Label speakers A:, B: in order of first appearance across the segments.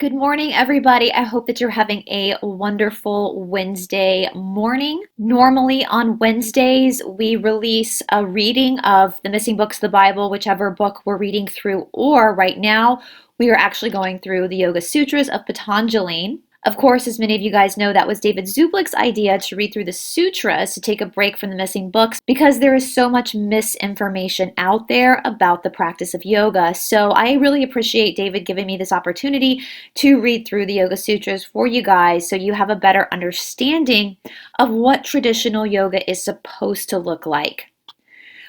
A: Good morning, everybody. I hope that you're having a wonderful Wednesday morning. Normally on Wednesdays, we release a reading of the missing books of the Bible, whichever book we're reading through, or right now, we are actually going through the Yoga Sutras of Patanjali. Of course, as many of you guys know, that was David Zublick's idea to read through the Sutras to take a break from the missing books because there is so much misinformation out there about the practice of yoga. So I really appreciate David giving me this opportunity to read through the Yoga Sutras for you guys so you have a better understanding of what traditional yoga is supposed to look like.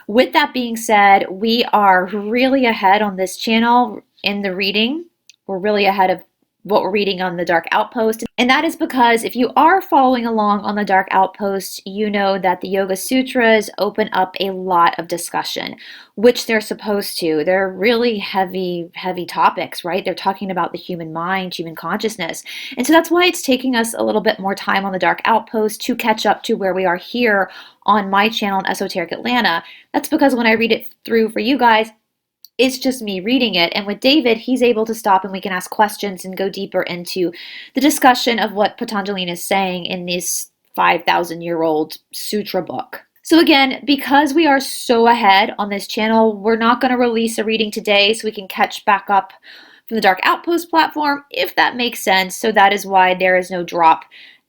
A: With that being said, we are really ahead on this channel in the reading. We're really ahead of what we're reading on the Dark Outpost. And that is because if you are following along on the Dark Outpost, you know that the Yoga Sutras open up a lot of discussion, which they're supposed to. They're really heavy topics, right? They're talking about the human mind, human consciousness. And so that's why it's taking us a little bit more time on the Dark Outpost to catch up to where we are here on my channel, Esoteric Atlanta. That's because when I read it through for you guys, it's just me reading it. And with David, he's able to stop and we can ask questions and go deeper into the discussion of what Patanjali is saying in this 5,000-year-old sutra book. So again, because we are so ahead on this channel, we're not going to release a reading today so we can catch back up from the Dark Outpost platform, if that makes sense. So that is why there is no drop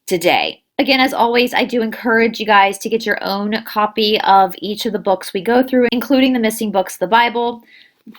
A: today. Again, as always, I do encourage you guys to get your own copy of each of the books we go through, including the missing books of the Bible.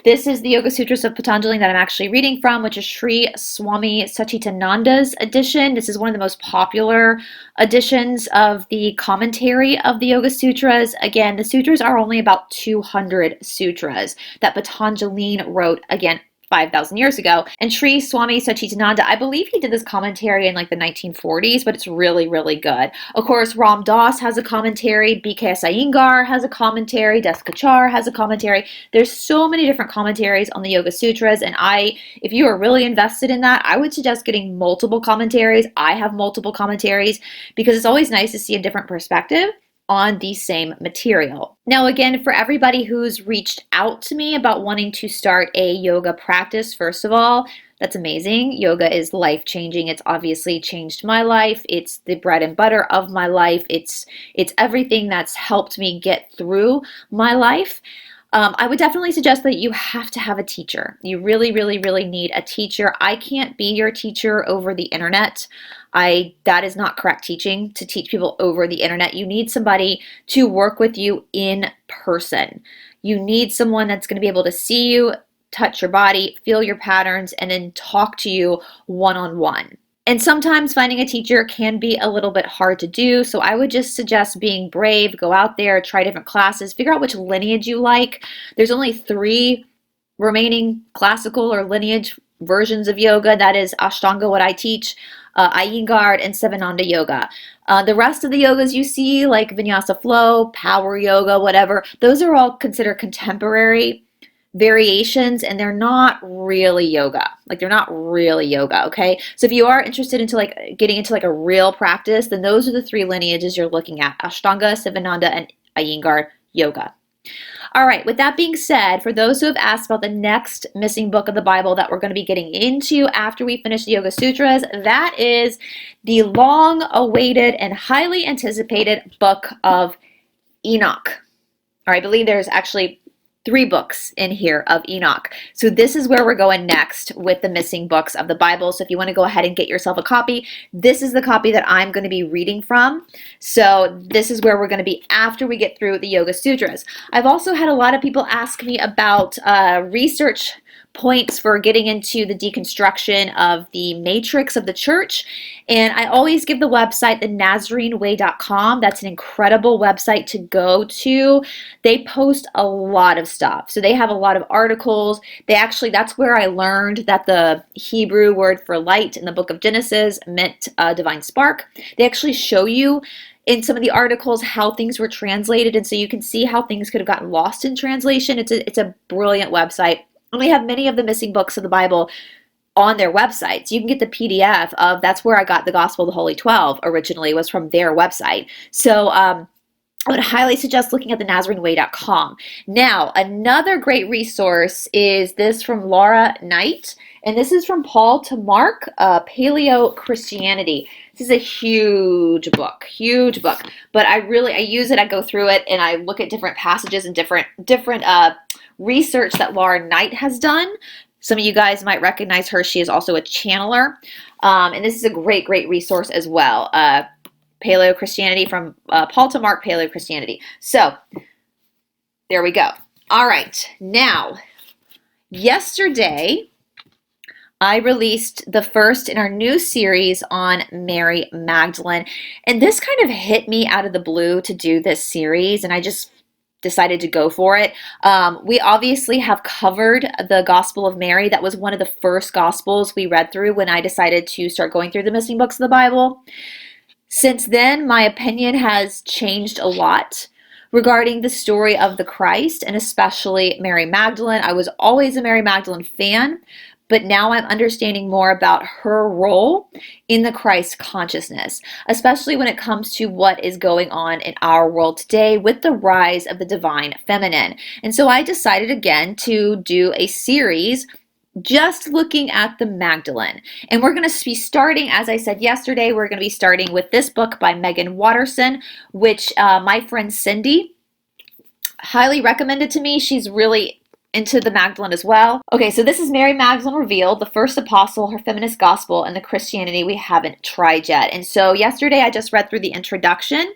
A: This is the Yoga Sutras of Patanjali that I'm actually reading from, which is Sri Swami Satchitananda's edition. This is one of the most popular editions of the commentary of the Yoga Sutras. Again, the sutras are only about 200 sutras that Patanjali wrote, again, 5,000 years ago. And Sri Swami Satchitananda, I believe he did this commentary in like the 1940s, but it's really, really good. Of course, Ram Dass has a commentary, B.K.S. Iyengar has a commentary, Des Kachar has a commentary. There's so many different commentaries on the Yoga Sutras, and if you are really invested in that, I would suggest getting multiple commentaries. I have multiple commentaries because it's always nice to see a different perspective on the same material. Now, again, for everybody who's reached out to me about wanting to start a yoga practice, first of all, that's amazing. Yoga is life-changing. It's obviously changed my life. It's the bread and butter of my life. It's everything that's helped me get through my life. I would definitely suggest that you have to have a teacher. You really, really, really need a teacher. I can't be your teacher over the internet. That is not correct teaching, to teach people over the internet. You need somebody to work with you in person. You need someone that's going to be able to see you, touch your body, feel your patterns, and then talk to you one-on-one. And sometimes finding a teacher can be a little bit hard to do, so I would just suggest being brave, go out there, try different classes, figure out which lineage you like. There's only 3 remaining classical or lineage versions of yoga. That is Ashtanga, what I teach, Iyengar, and Sivananda yoga. The rest of the yogas you see, like Vinyasa flow, power yoga, whatever, those are all considered contemporary variations, and they're not really yoga. They're not really yoga, okay? So if you are interested into getting into a real practice, then those are the 3 lineages you're looking at: Ashtanga, Sivananda, and Iyengar yoga. All right, with that being said, for those who have asked about the next missing book of the Bible that we're going to be getting into after we finish the Yoga Sutras, that is the long-awaited and highly anticipated book of Enoch. Or I believe there's actually 3 books in here of Enoch. So this is where we're going next with the missing books of the Bible. So if you want to go ahead and get yourself a copy, this is the copy that I'm going to be reading from. So this is where we're going to be after we get through the Yoga Sutras. I've also had a lot of people ask me about research points for getting into the deconstruction of the matrix of the church. And I always give the website, thenazareneway.com. That's an incredible website to go to. They post a lot of stuff. So they have a lot of articles. That's where I learned that the Hebrew word for light in the book of Genesis meant divine spark. They actually show you in some of the articles how things were translated. And so you can see how things could have gotten lost in translation. It's a brilliant website. And they have many of the missing books of the Bible on their website. So you can get the PDF of, that's where I got the Gospel of the Holy 12 originally, was from their website. So I would highly suggest looking at thenazareneway.com. Now, another great resource is this from Laura Knight, And this is from Paul to Mark, Paleo Christianity. This is a huge book, but I use it, I go through it, and I look at different passages and different research that Laura Knight has done. Some of you guys might recognize her. She is also a channeler. And this is a great resource as well. Paleo Christianity from Paul to Mark, Paleo Christianity. So there we go. All right. Now, yesterday, I released the first in our new series on Mary Magdalene. And this kind of hit me out of the blue to do this series, and I just decided to go for it. We obviously have covered the Gospel of Mary. That was one of the first Gospels we read through when I decided to start going through the missing books of the Bible. Since then, my opinion has changed a lot regarding the story of the Christ, and especially Mary Magdalene. I was always a Mary Magdalene fan, but now I'm understanding more about her role in the Christ consciousness, especially when it comes to what is going on in our world today with the rise of the divine feminine. And so I decided again to do a series just looking at the Magdalene. And we're going to be starting, as I said yesterday, we're going to be starting with this book by Megan Watterson, which my friend Cindy highly recommended to me. She's really into the Magdalene as well. Okay, so this is Mary Magdalene Revealed, the First Apostle, Her Feminist Gospel, and the Christianity We Haven't Tried Yet. And so yesterday I just read through the introduction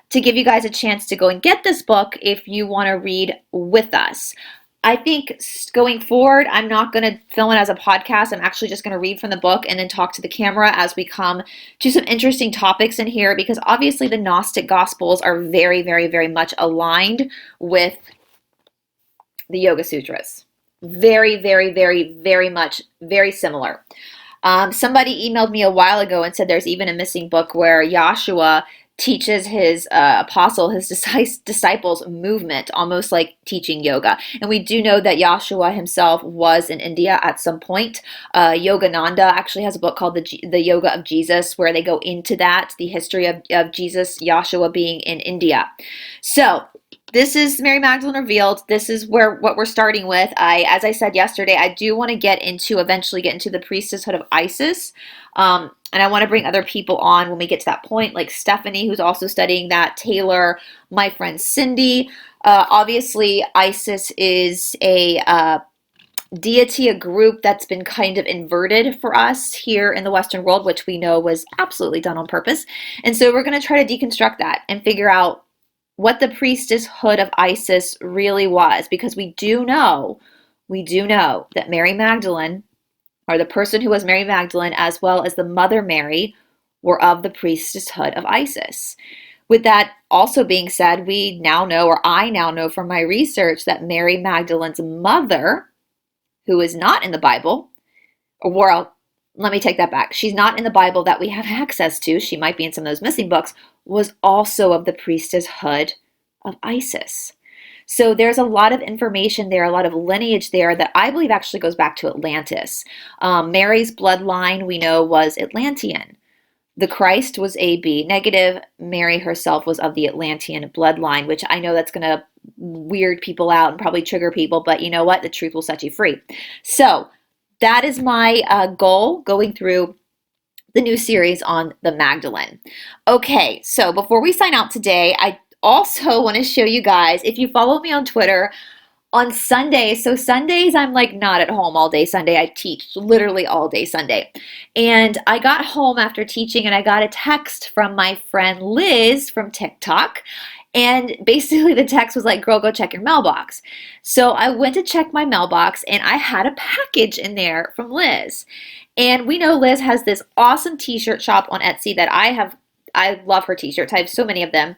A: to give you guys a chance to go and get this book if you want to read with us. I think going forward, I'm not going to film it as a podcast. I'm actually just going to read from the book and then talk to the camera as we come to some interesting topics in here, because obviously the Gnostic Gospels are very much aligned with the Yoga Sutras. Very much, very similar. Somebody emailed me a while ago and said there's even a missing book where Joshua teaches his disciples movement, almost like teaching yoga. And we do know that Joshua himself was in India at some point. Yogananda actually has a book called the Yoga of Jesus, where they go into that, the history of Jesus, Joshua being in India. So this is Mary Magdalene Revealed. This is what we're starting with. As I said yesterday, I do want to eventually get into the priestesshood of Isis. And I want to bring other people on when we get to that point, like Stephanie, who's also studying that, Taylor, my friend Cindy. Obviously, Isis is a deity, a group that's been kind of inverted for us here in the Western world, which we know was absolutely done on purpose. And so we're going to try to deconstruct that and figure out what the priestesshood of Isis really was, because we do know that Mary Magdalene, or the person who was Mary Magdalene, as well as the Mother Mary, were of the priestesshood of Isis. With that also being said, we now know, or I now know from my research, that Mary Magdalene's mother, who is not in the Bible, let me take that back. She's not in the Bible that we have access to. She might be in some of those missing books, was also of the priestesshood of Isis. So there's a lot of information there, a lot of lineage there that I believe actually goes back to Atlantis. Mary's bloodline, we know, was Atlantean. The Christ was AB negative. Mary herself was of the Atlantean bloodline, which I know that's going to weird people out and probably trigger people, but you know what? The truth will set you free. So that is my goal going through the new series on the Magdalene. Okay, so before we sign out today, I also want to show you guys, if you follow me on Twitter, on Sundays, so Sundays I'm like not at home all day Sunday. I teach literally all day Sunday. And I got home after teaching and I got a text from my friend Liz from TikTok. And basically the text was like, girl, go check your mailbox. So I went to check my mailbox and I had a package in there from Liz. And we know Liz has this awesome t-shirt shop on Etsy that I love her t-shirts. I have so many of them.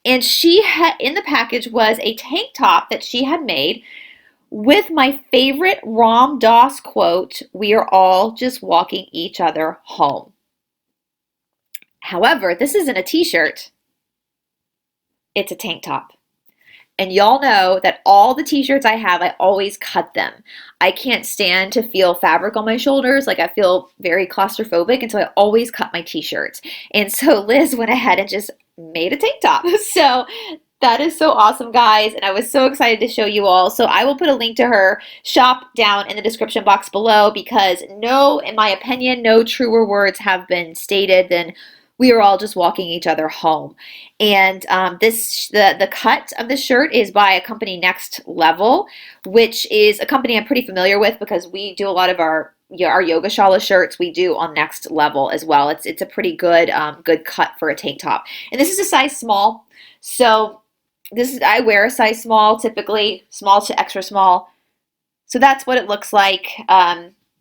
A: And she had, in the package was a tank top that she had made with my favorite Ram Dass quote, "We are all just walking each other home." However, this isn't a t-shirt. It's a tank top. And y'all know that all the t-shirts I have, I always cut them. I can't stand to feel fabric on my shoulders. Like I feel very claustrophobic, and so I always cut my t-shirts. And so Liz went ahead and just made a tank top. So That is so awesome, guys, and I was so excited to show you all. So I will put a link to her shop down in the description box below because no, in my opinion, no truer words have been stated than we are all just walking each other home. And the cut of the shirt is by a company Next Level, which is a company I'm pretty familiar with because we do a lot of our yoga shala shirts we do on Next Level as well. It's a pretty good cut for a tank top, and this is a size small. So I wear a size small, typically small to extra small. So that's what it looks like.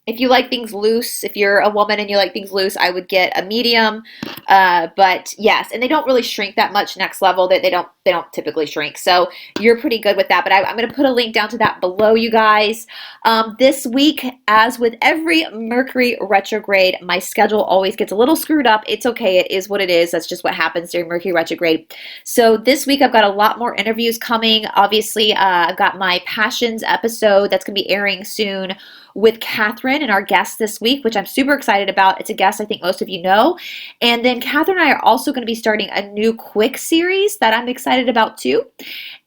A: If you like things loose, if you're a woman and you like things loose, I would get a medium. But yes, and they don't really shrink that much. Next Level, they don't typically shrink. So you're pretty good with that. But I'm going to put a link down to that below, you guys. This week, as with every Mercury retrograde, my schedule always gets a little screwed up. It's okay. It is what it is. That's just what happens during Mercury retrograde. So this week, I've got a lot more interviews coming. Obviously, I've got my Passions episode that's going to be airing soon with Catherine and our guest this week, which I'm super excited about. It's a guest I think most of you know. And then Catherine and I are also going to be starting a new quick series that I'm excited about too.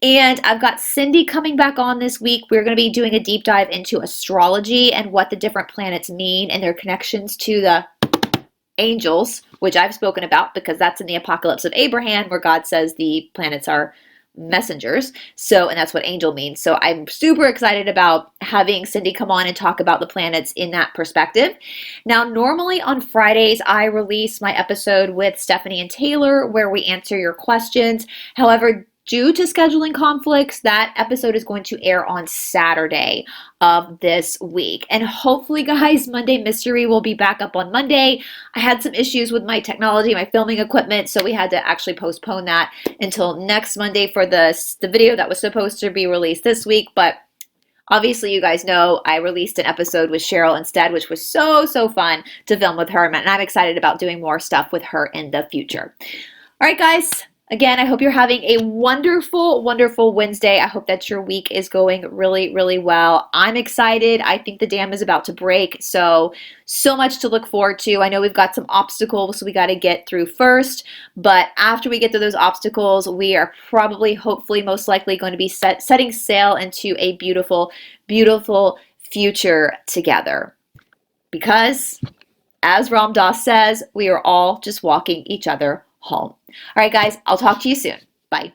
A: And I've got Cindy coming back on this week. We're going to be doing a deep dive into astrology and what the different planets mean and their connections to the angels, which I've spoken about because that's in the Apocalypse of Abraham, where God says the planets are messengers. And that's what angel means. So I'm super excited about having Cindy come on and talk about the planets in that perspective. Now, normally on Fridays, I release my episode with Stephanie and Taylor where we answer your questions. However, due to scheduling conflicts, that episode is going to air on Saturday of this week. And hopefully, guys, Monday Mystery will be back up on Monday. I had some issues with my technology, my filming equipment, so we had to actually postpone that until next Monday for the video that was supposed to be released this week. But obviously, you guys know I released an episode with Cheryl instead, which was so fun to film with her. And I'm excited about doing more stuff with her in the future. All right, guys. Again, I hope you're having a wonderful, wonderful Wednesday. I hope that your week is going really, really well. I'm excited. I think the dam is about to break. So much to look forward to. I know we've got some obstacles we got to get through first. But after we get through those obstacles, we are probably, hopefully, most likely going to be setting sail into a beautiful, beautiful future together. Because, as Ram Dass says, we are all just walking each other home. All right, guys, I'll talk to you soon. Bye.